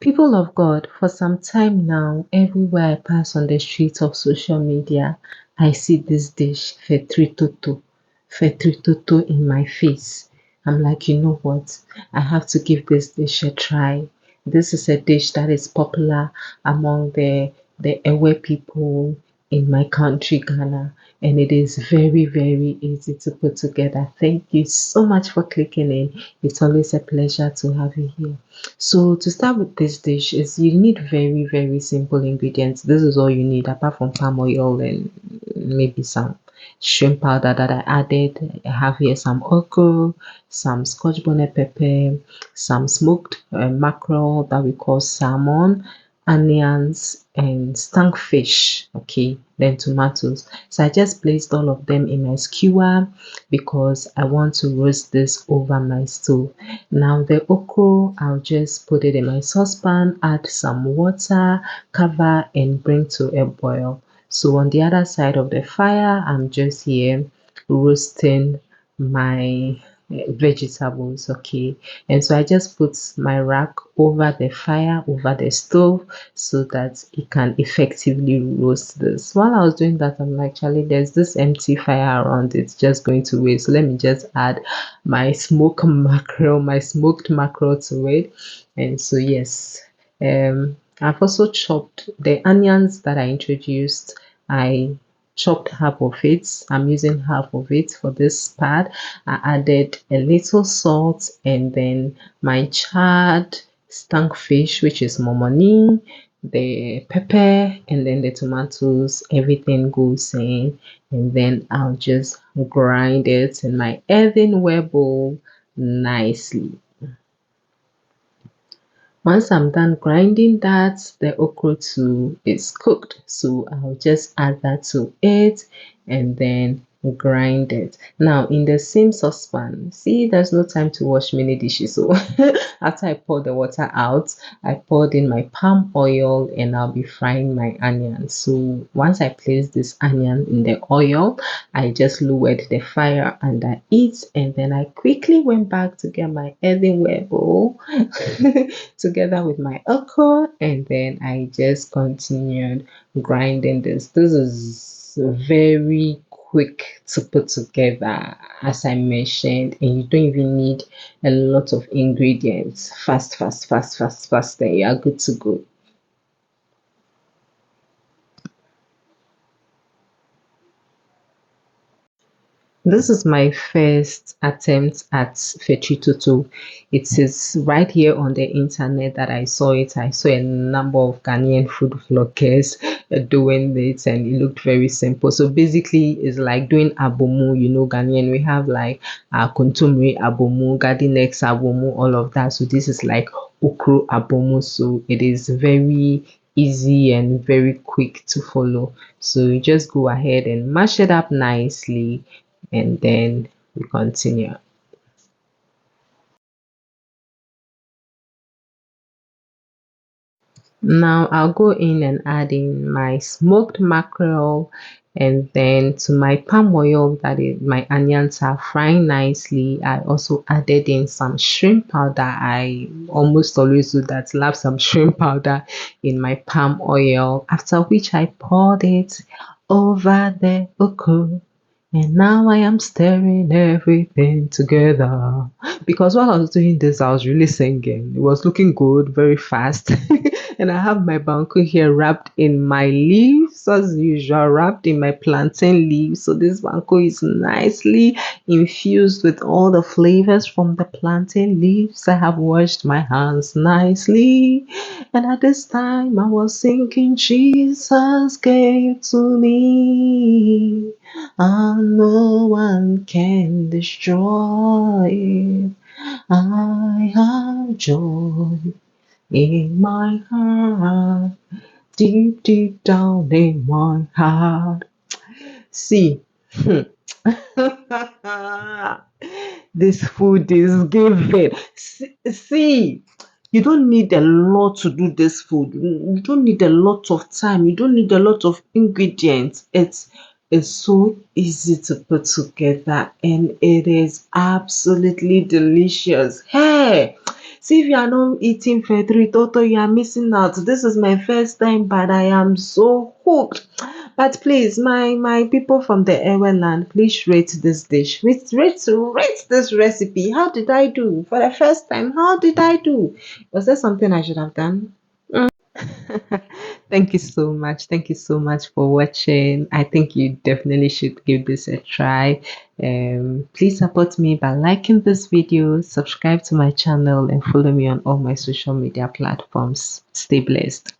People of God, for some time now, everywhere I pass on the streets of social media, I see this dish, Fetri toto in my face. I'm like, you know what? I have to give this dish a try. This is a dish that is popular among the Ewe people in my country, Ghana, and it is very, very easy to put together. Thank you so much for clicking in. It's always a pleasure to have you here. So to start with this dish is you need very, very simple ingredients. This is all you need apart from palm oil and maybe some shrimp powder that I added. I have here some okro, some scotch bonnet pepper, some smoked mackerel that we call salmon, onions, and stunk fish. Okay, then tomatoes. So I just placed all of them in my skewer because I want to roast this over my stove. Now the okro, I'll just put it in my saucepan, add some water, cover and bring to a boil. So on the other side of the fire, I'm just here roasting my vegetables. Okay, and so I just put my rack over the fire, over the stove, so that it can effectively roast this. While I was doing that, I'm like, Charlie, there's this empty fire around, it's just going to waste, so let me just add my smoked mackerel to it. And so yes, I've also chopped the onions that I introduced. I chopped half of it. I'm using half of it for this part. I added a little salt and then my charred stunk fish, which is momone, the pepper, and then the tomatoes. Everything goes in, and then I'll just grind it in my earthenware bowl nicely. Once I'm done grinding that, the okra too is cooked. So I'll just add that to it and then grind it. Now in the same saucepan, see, there's no time to wash many dishes. So after I pour the water out, I poured in my palm oil and I'll be frying my onions. So once I place this onion in the oil, I just lowered the fire under it and then I quickly went back to get my earthenware bowl together with my okra, and then I just continued grinding this. This is very quick to put together, as I mentioned, and you don't even need a lot of ingredients. Fast, fast, fast, fast, fast, then you are good to go. This is my first attempt at Fetri toto. It is right here on the internet that I saw it. I saw a number of Ghanaian food vloggers doing it and it looked very simple. So basically it's like doing abomu, you know, Ghanaian. We have like kontumre abomu, garden eggs abomu, all of that. So this is like okro abomu. So it is very easy and very quick to follow. So you just go ahead and mash it up nicely and then we continue. Now I'll go in and add in my smoked mackerel and then to my palm oil that is my onions are frying nicely. I also added in some shrimp powder. I almost always do that, love some shrimp powder in my palm oil, after which I poured it over the okra. And now I am stirring everything together. Because while I was doing this, I was really singing. It was looking good, very fast. And I have my banku here wrapped in my leaves, as usual, wrapped in my plantain leaves. So this banku is nicely infused with all the flavors from the plantain leaves. I have washed my hands nicely. And at this time, I was thinking, Jesus gave to me, and no one can destroy it. I have joy in my heart, deep, deep down in my heart. See, this food is given. See, you don't need a lot to do this food. You don't need a lot of time. You don't need a lot of ingredients. It's so easy to put together and it is absolutely delicious. Hey, See, if you are not eating Fetri toto, you are missing out. This is my first time, but I am so hooked. But please, my people from the Ewe land, please rate this dish. Rate this recipe. How did I do for the first time? How did I do? Was there something I should have done? Thank you so much. Thank you so much for watching. I think you definitely should give this a try. Please support me by liking this video, subscribe to my channel, and follow me on all my social media platforms. Stay blessed.